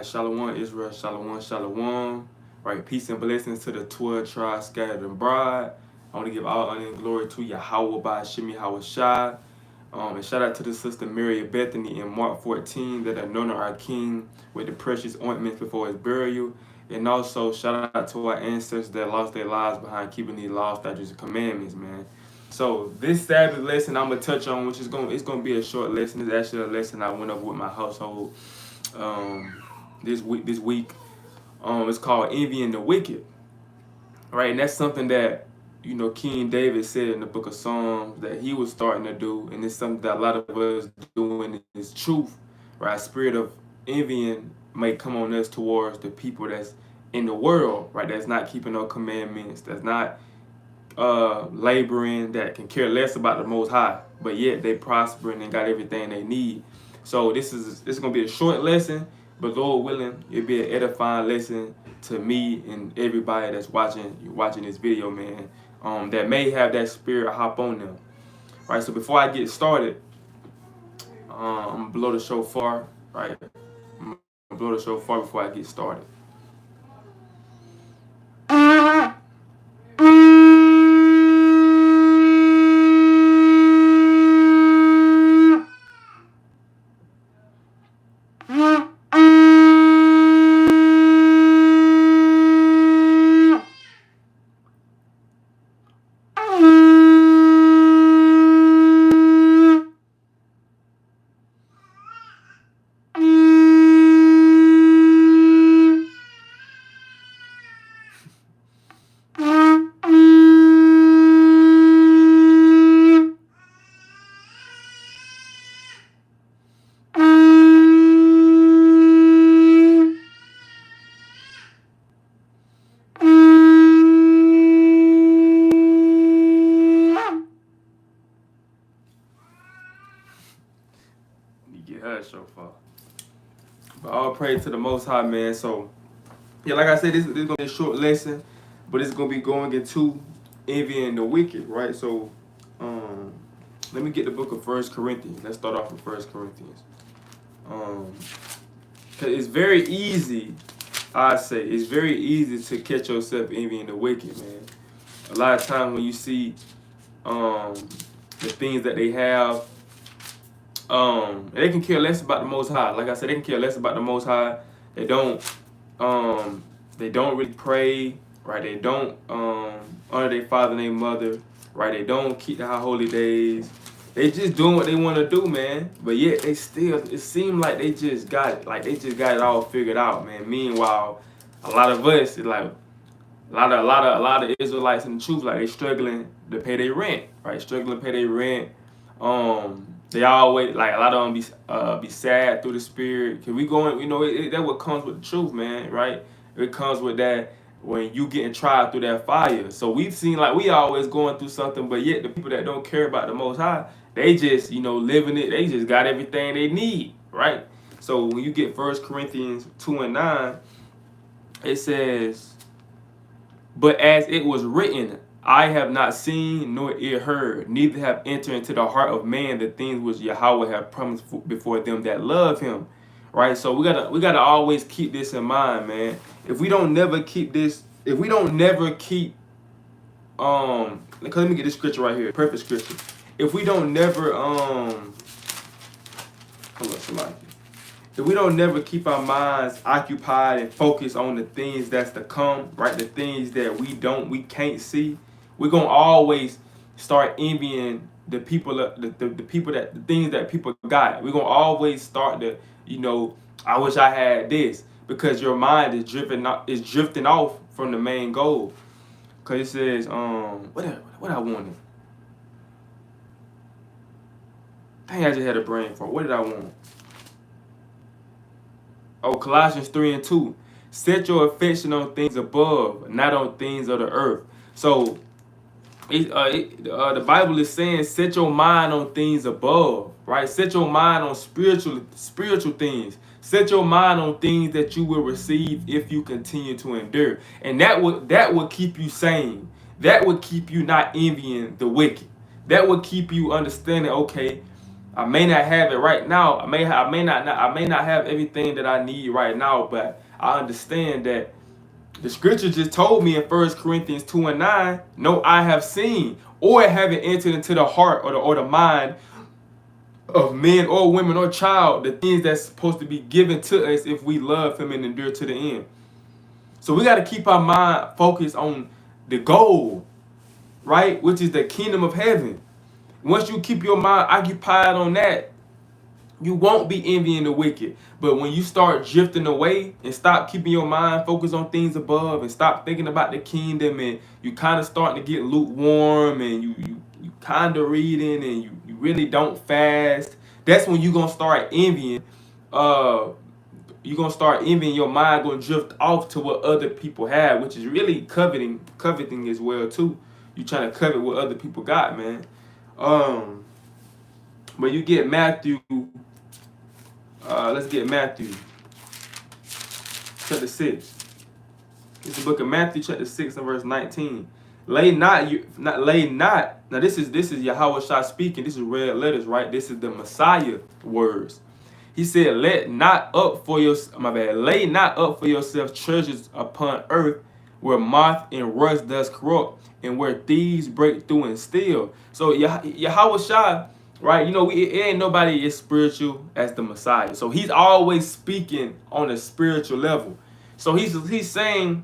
Shalom, Israel, shalom, shalom. Right, peace and blessings to the 12 tribes scattered abroad. I want to give all honor and glory to Yahweh by Shemi Hawashai. And shout out to the sister Mary of Bethany in Mark 14 that anointed our King with the precious ointments before his burial. And also shout out to our ancestors that lost their lives behind keeping these laws, statutes, and commandments, man. So this Sabbath lesson I'm gonna touch on, which is gonna be a short lesson. It's actually a lesson I went over with my household um, this week. It's called envying the wicked, right? And that's something that King David said in the book of Psalms that he was starting to do, and it's something that a lot of us doing is truth, right? Spirit of envying may come on us towards the people that's in the world, right? That's not keeping no commandments, that's not laboring, that can care less about the Most High, but yet they prospering and got everything they need. So this is gonna be a short lesson, but Lord willing, it'll be an edifying lesson to me and everybody that's watching this video, man. That may have that spirit hop on them. Right. So before I get started, I'm gonna blow the shofar. Right. I'm gonna blow the shofar before I get started. You get her shofar. But all praise to the Most High, man. So yeah, like I said, this is gonna be a short lesson, but it's gonna be going into envying the wicked, right? So, um, let me get the book of First Corinthians. Let's start off with First Corinthians. Um, 'Cause it's very easy. I say it's very easy to catch yourself envying the wicked, man. A lot of times when you see um the things that they have, they can care less about the Most High. Like I said, they can care less about the Most High. They don't um they don't really pray, right? They don't honor their father and their mother, right? They don't keep the high holy days. They just doing what they want to do, man. But yet they still, it seems like they just got it, like they just got it all figured out, man. Meanwhile, a lot of us, it's like a lot of Israelites in the truth, like they struggling to pay their rent, right? Struggling to pay their rent. They always, like, a lot of them be sad through the spirit. Cause we going, that what comes with the truth, man, right? It comes with that when you getting tried through that fire. So we've seen, like, we always going through something, but yet the people that don't care about the Most High, they just living it. They just got everything they need, right? So when you get First Corinthians 2:9, it says, but as it was written, I have not seen nor ear heard, neither have entered into the heart of man the things which Yahweh have promised before them that love him. Right? So we gotta always keep this in mind, man. If we don't never keep this, if we don't never keep let me get this scripture right here, perfect scripture. If we don't never hold on, somebody. If we don't never keep our minds occupied and focused on the things that's to come, right? The things that we can't see, we're gonna always start envying the people, the people the things that people got. We're gonna always start to, I wish I had this, because your mind is drifting off from the main goal. Cause it says, what I wanted. Dang, I just had a brain fart. What did I want? Oh, Colossians 3:2. Set your affection on things above, not on things of the earth. So the Bible is saying, set your mind on things above, right? Set your mind on spiritual things. Set your mind on things that you will receive if you continue to endure, and that would keep you sane. That would keep you not envying the wicked. That would keep you understanding. Okay, I may not have it right now. I may not have everything that I need right now, but I understand that the scripture just told me in 1 Corinthians 2:9, no eye have seen, or haven't entered into the heart or the mind of men or women or child, the things that's supposed to be given to us if we love him and endure to the end. So we got to keep our mind focused on the goal, right? Which is the kingdom of heaven. Once you keep your mind occupied on that, you won't be envying the wicked. But when you start drifting away and stop keeping your mind focused on things above and stop thinking about the kingdom, and you kind of starting to get lukewarm, and you kind of reading, and you really don't fast, that's when you're going to start envying. You're going to start envying, your mind going to drift off to what other people have, which is really coveting as well too. You trying to covet what other people got, man. But you get Matthew. Let's get Matthew chapter 6. It's the book of Matthew chapter 6 and verse 19. Lay not. Now this is Yahweh Shah speaking. This is red letters, right? This is the Messiah words. He said, lay not up for yourself treasures upon earth, where moth and rust does corrupt, and where thieves break through and steal. So Yahweh Shah, right? You know, it ain't nobody as spiritual as the Messiah. So he's always speaking on a spiritual level. So he's saying,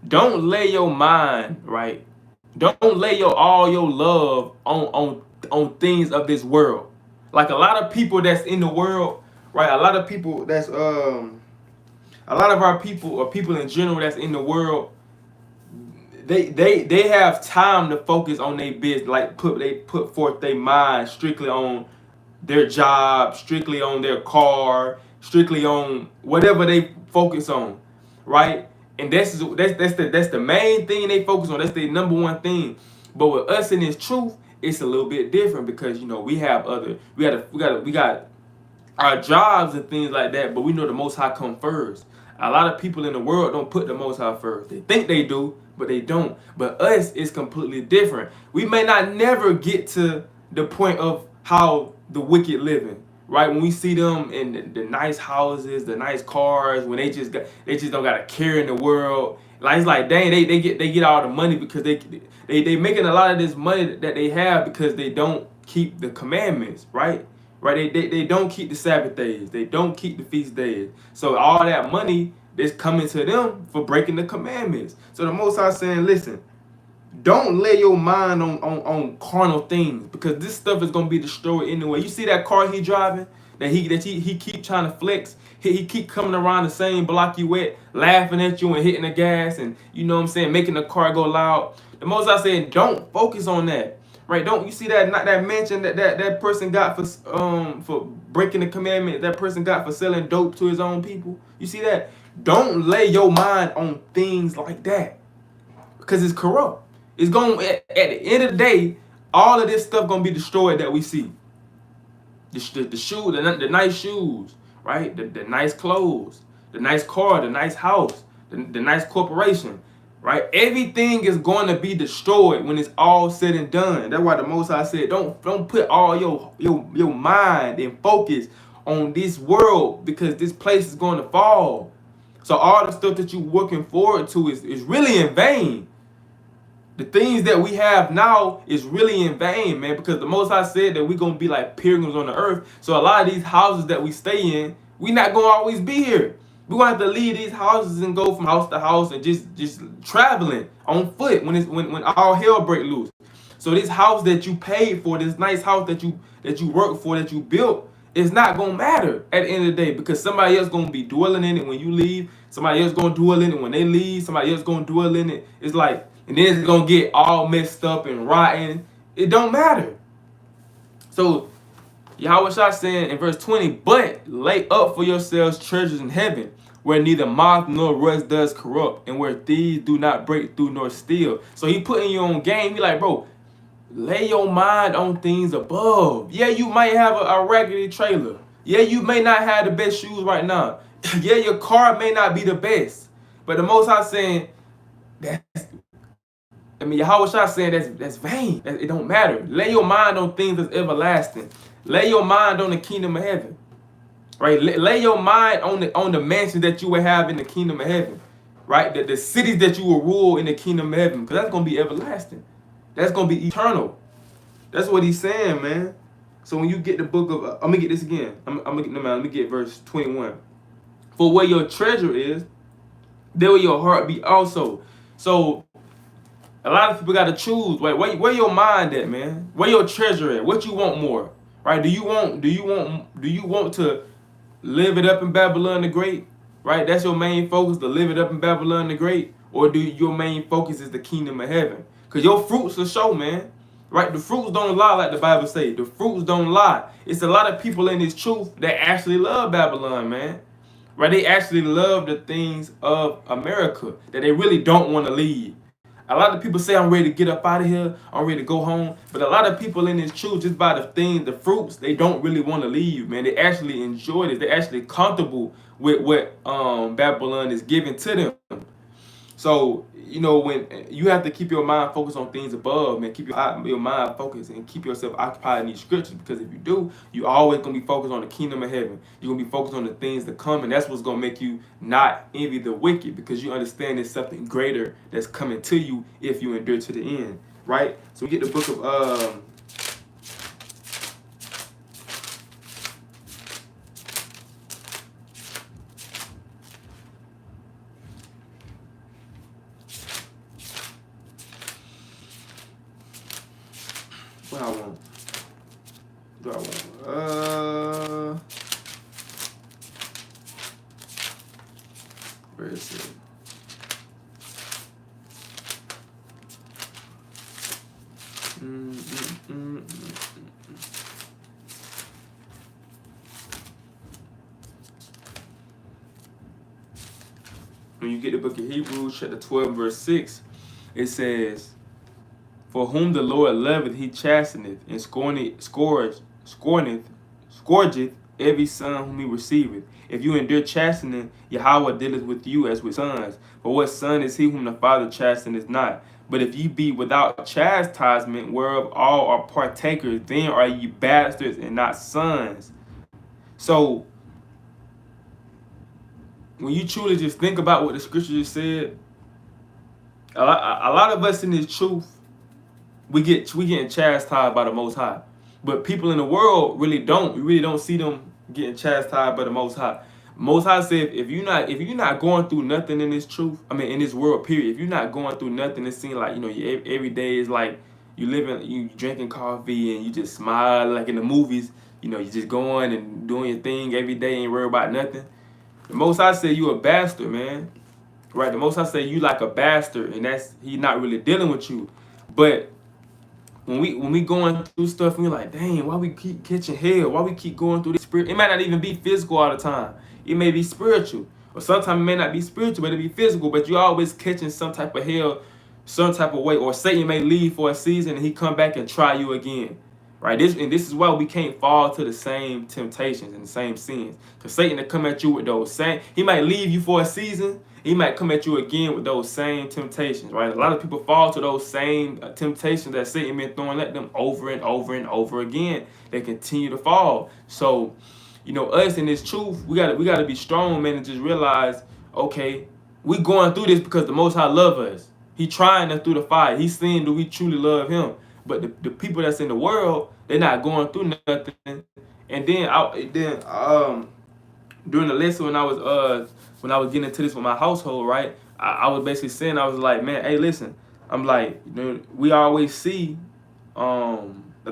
don't lay your mind, right? Don't lay all your love on things of this world. Like a lot of people that's in the world, right? A lot of people that's a lot of our people, or people in general that's in the world, they have time to focus on their business, like they put forth their mind strictly on their job, strictly on their car, strictly on whatever they focus on, right? And that's the main thing they focus on. That's the number one thing. But with us in this truth, it's a little bit different, because you know we got our jobs and things like that, but we know the Most High come first. A lot of people in the world don't put the Most High first. They think they do, but they don't. But us is completely different. We may not never get to the point of how the wicked living, right? When we see them in the nice houses, the nice cars, when they just don't got a care in the world. Like, it's like, dang, they get all the money because they making a lot of this money that they have because they don't keep the commandments, right? Right? They don't keep the Sabbath days. They don't keep the feast days. So all that money is coming to them for breaking the commandments. So the Most High saying, listen, don't lay your mind on carnal things, because this stuff is gonna be destroyed anyway. You see that car he driving, that he keep trying to flex. He keep coming around the same block you at, laughing at you and hitting the gas, and you know what I'm saying, making the car go loud. The Most High said, don't focus on that. Right? Don't you see that mansion that person got for breaking the commandment, that person got for selling dope to his own people? You see that? Don't lay your mind on things like that, because it's corrupt. It's going at the end of the day, all of this stuff gonna be destroyed that we see. The shoes, the nice shoes, right? The nice clothes, the nice car, the nice house, the nice corporation. Right? Everything is going to be destroyed when it's all said and done. That's why the Most High said, don't put all your mind and focus on this world, because this place is going to fall. So all the stuff that you're working forward to is really in vain. The things that we have now is really in vain, man, because the Most High said that we're going to be like pilgrims on the earth. So a lot of these houses that we stay in, we're not going to always be here. We're going to have to leave these houses and go from house to house and just traveling on foot when all hell break loose. So this house that you paid for, this nice house that you worked for, that you built, is not going to matter at the end of the day, because somebody else going to be dwelling in it when you leave. Somebody else going to dwell in it when they leave. Somebody else going to dwell in it. It's like, and then it's going to get all messed up and rotten. It don't matter. So Yahweh Shah saying in verse 20, but lay up for yourselves treasures in heaven, where neither moth nor rust does corrupt, and where thieves do not break through nor steal. So he putting you on game. He like, bro, lay your mind on things above. Yeah, you might have a raggedy trailer. Yeah, you may not have the best shoes right now. Yeah, your car may not be the best. But the Most High saying, I mean, Yahweh Shai saying that's vain. It don't matter. Lay your mind on things that's everlasting. Lay your mind on the kingdom of heaven. Right? Lay your mind on the mansions that you will have in the kingdom of heaven. Right? The cities that you will rule in the kingdom of heaven. Because that's going to be everlasting. That's going to be eternal. That's what he's saying, man. So when you get the book of, I'm going to get this again. Let me get verse 21. For where your treasure is, there will your heart be also. So a lot of people got to choose. Where your mind at, man? Where your treasure at? What you want more? Right? Do you want to live it up in Babylon the Great? Right? That's your main focus, to live it up in Babylon the Great? Or do your main focus is the kingdom of heaven? Because your fruits will show, man. Right? The fruits don't lie, like the Bible say. The fruits don't lie. It's a lot of people in this truth that actually love Babylon, man. Right? They actually love the things of America that they really don't want to leave. A lot of people say, I'm ready to get up out of here, I'm ready to go home. But a lot of people in this truth, just by the things, the fruits, they don't really want to leave, man. They actually enjoy this. They're actually comfortable with what Babylon is giving to them. So, when you have to keep your mind focused on things above, man, keep your mind focused and keep yourself occupied in these scriptures, because if you do, you always going to be focused on the kingdom of heaven. You're going to be focused on the things that come, and that's what's going to make you not envy the wicked, because you understand there's something greater that's coming to you if you endure to the end, right? So we get the book of what I want. Do I want? Where is it? When you get the book of Hebrews, chapter 12, verse 6, it says, for whom the Lord loveth, he chasteneth, and scourgeth every son whom he receiveth. If you endure chastening, Yahweh dealeth with you as with sons. But what son is he whom the Father chasteneth not? But if ye be without chastisement, whereof all are partakers, then are ye bastards and not sons. So, when you truly just think about what the scripture just said, a lot of us in this truth, we getting chastised by the Most High, but people in the world really don't. We really don't see them getting chastised by the Most High. Most High said, if you're not going through nothing in this truth, in this world, period. If you're not going through nothing, it seems like every day is like you drinking coffee and you just smile like in the movies. You just going and doing your thing every day, ain't worried about nothing. The Most High said you a bastard, man. Right? The Most High said you like a bastard, and he not really dealing with you, but when we going through stuff and we're like, dang, why we keep catching hell? Why we keep going through this spirit? It might not even be physical all the time. It may be spiritual. Or sometimes it may not be spiritual, but it be physical. But you're always catching some type of hell, some type of way. Or Satan may leave for a season and he come back and try you again. Right? This is why we can't fall to the same temptations and the same sins. Because Satan will come at you with those same. He might leave you for a season. He might come at you again with those same temptations, right? A lot of people fall to those same temptations that Satan been throwing at them over and over and over again. They continue to fall. So, us in this truth, we gotta be strong, man, and just realize, okay, we going through this because the Most High love us. He trying us through the fire. He's seeing that we truly love Him. But the people that's in the world, they're not going through nothing. And then during the lesson when I was getting into this with my household, right? I was basically saying, I was like, man, hey, listen. I'm like, we always see, I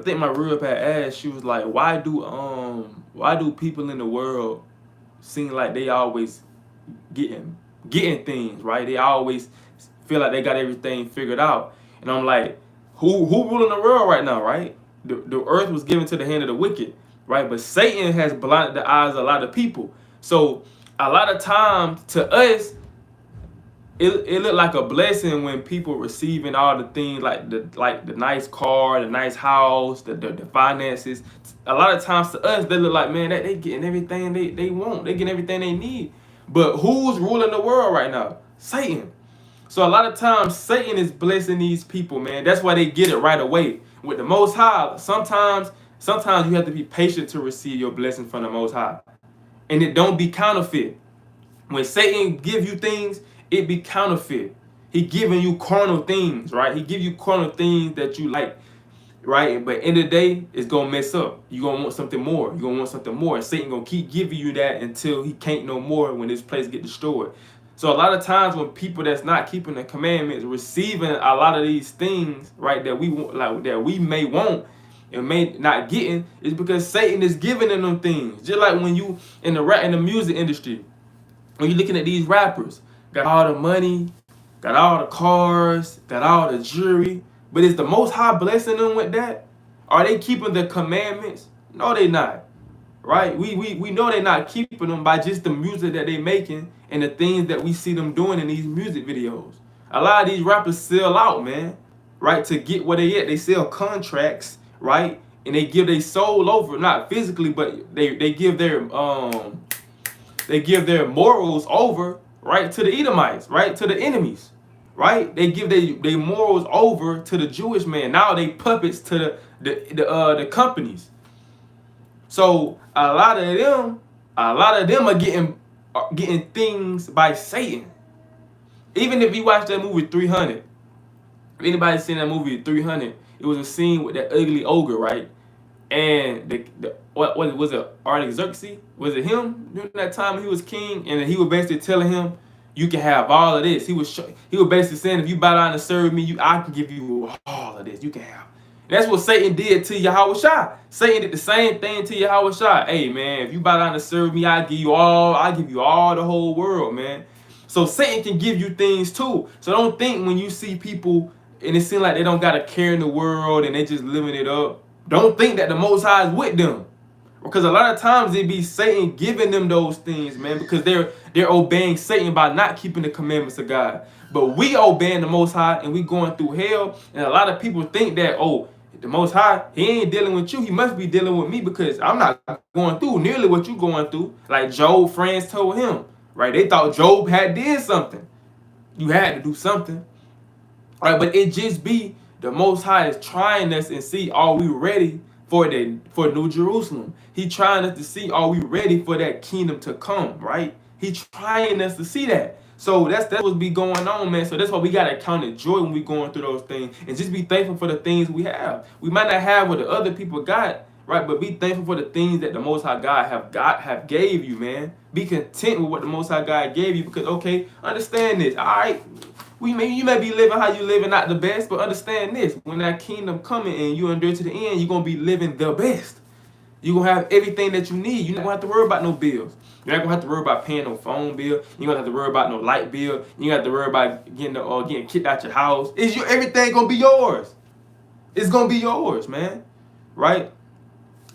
think my real had asked, she was like, why do people in the world seem like they always getting things, right? They always feel like they got everything figured out. And I'm like, who ruling the world right now, right? The earth was given to the hand of the wicked, right? But Satan has blinded the eyes of a lot of people. So a lot of times to us, it looked like a blessing when people receiving all the things like the nice car, the nice house, the finances. A lot of times to us, they look like, man, they getting everything they want. They getting everything they need. But who's ruling the world right now? Satan. So a lot of times Satan is blessing these people, man. That's why they get it right away. With the Most High, sometimes you have to be patient to receive your blessing from the Most High. And it don't be counterfeit. When Satan give you things, it be counterfeit. He giving you carnal things, right? He give you carnal things that you like, right? But end of the day, it's gonna mess up. You gonna want something more. You gonna want something more. And Satan gonna keep giving you that until he can't no more. When this place get destroyed. So a lot of times when people that's not keeping the commandments, receiving a lot of these things, right, that we want, like that we may want and may not getting, is because Satan is giving them things. Just like when you in the music industry, when you're looking at these rappers, got all the money, got all the cars, got all the jewelry, but is the Most High blessing them with that? Are they keeping the commandments? No, they not. Right? We know they're not keeping them by just the music that they making and the things that we see them doing in these music videos. A lot of these rappers sell out, man. Right? To get where they at. They sell contracts, right? And they give their soul over, not physically, but they give their morals over, right, to the Edomites, right, to the enemies, right? They give their morals over to the Jewish man. Now they puppets to the companies. So a lot of them are getting things by Satan. Even if you watch that movie 300, if anybody seen that movie 300, it was a scene with that ugly ogre, right? And what was it? Artaxerxes? Was it him during that time he was king? And he was basically telling him, "You can have all of this." He was basically saying, "If you bow down and serve me, I can give you all of this. You can have." And that's what Satan did to Yahushua. Satan did the same thing to Yahushua. Hey man, if you bow down and serve me, I give you all the whole world, man. So Satan can give you things too. So don't think when you see people and it seems like they don't got a care in the world and they just living it up. Don't think that the Most High is with them. Because a lot of times it be Satan giving them those things, man, because they're obeying Satan by not keeping the commandments of God. But we obeying the Most High and we going through hell. And a lot of people think that, oh, the Most High, he ain't dealing with you. He must be dealing with me because I'm not going through nearly what you going through. Like Job friends told him, right? They thought Job had did something. You had to do something. Right? But it just be the Most High is trying us and see, are we ready for New Jerusalem? He trying us to see, are we ready for that kingdom to come, right? He trying us to see that. So that's what be going on, man. So that's why we gotta count it joy when we going through those things and just be thankful for the things we have. We might not have what the other people got, right? But be thankful for the things that the Most High God have gave you, man. Be content with what the Most High God gave you because, okay, understand this, all right? You may be living how you living, not the best, but understand this. When that kingdom coming and you endure to the end, you're going to be living the best. You're going to have everything that you need. You're not going to have to worry about no bills. You're not going to have to worry about paying no phone bill. You're going to have to worry about no light bill. You don't have to worry about getting kicked out your house. Everything going to be yours. It's going to be yours, man. Right?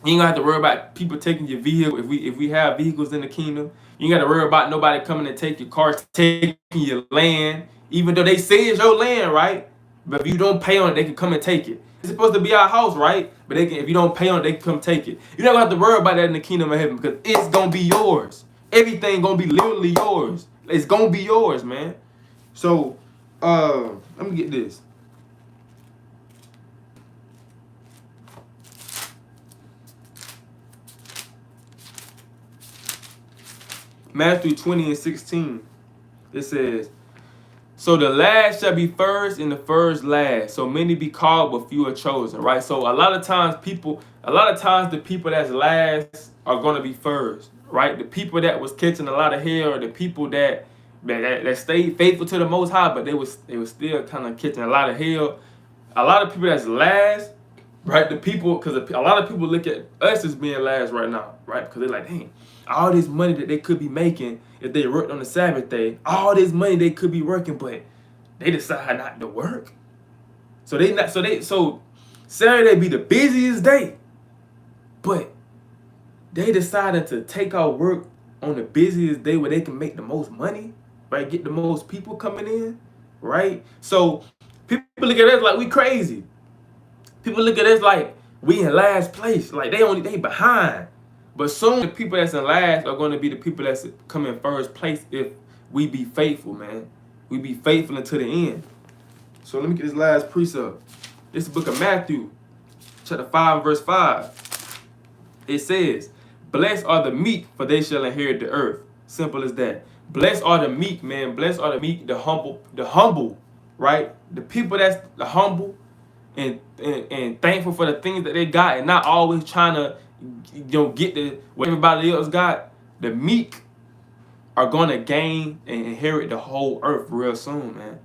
You ain't going to have to worry about people taking your vehicle if we have vehicles in the kingdom. You ain't got to worry about nobody coming and take your car, taking your land. Even though they say it's your land, right? But if you don't pay on it, they can come and take it. It's supposed to be our house, right? But if you don't pay on it, they can come take it. You're not gonna have to worry about that in the kingdom of heaven because it's gonna be yours. Everything gonna be literally yours. It's gonna be yours, man. So, let me get this. Matthew 20:16. It says, so the last shall be first and the first last. So many be called, but few are chosen, right? So a lot of times the people that's last are going to be first, right? The people that was catching a lot of hell are the people that stayed faithful to the Most High, but they was still kind of catching a lot of hell. A lot of people that's last, right? Because a lot of people look at us as being last right now, right? Because they're like, dang, all this money that they could be making if they worked on the Sabbath day, all this money they could be working, but they decide not to work. So Saturday be the busiest day, but they decided to take out work on the busiest day where they can make the most money, right? Get the most people coming in, right? So people look at us like we crazy. People look at us like we in last place, like they behind. But soon the people that's in last are going to be the people that's come in first place if we be faithful, man. we be faithful until the end. So let me get this last precept. This is the book of Matthew, chapter 5, verse 5. It says, blessed are the meek, for they shall inherit the earth. Simple as that. Blessed are the meek, man. Blessed are the meek, the humble, right? The people that's the humble and thankful for the things that they got and not always trying to get what everybody else got. The meek are gonna gain and inherit the whole earth real soon, man.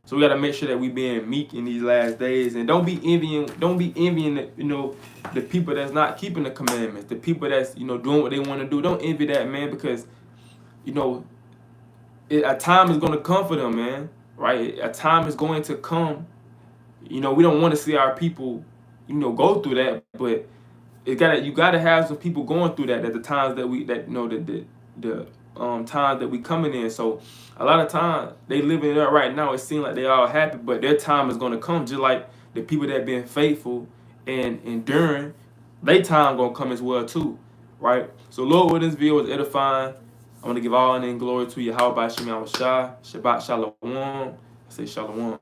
So we gotta make sure that we being meek in these last days, and don't be envying the people that's not keeping the commandments, the people that's doing what they want to do. Don't envy that, man, because a time is gonna come for them, man. Right? A time is going to come. We don't want to see our people, go through that, but you gotta have some people going through that at the times that the times that we coming in. So a lot of times they living it up right now. It seems like they all happy, but their time is gonna come. Just like the people that been faithful and enduring, their time gonna come as well too, right? So Lord, with this video is edifying. I want to give all honor and glory to Yahweh by Shem Shah. Shabbat Shalom. I say Shalom.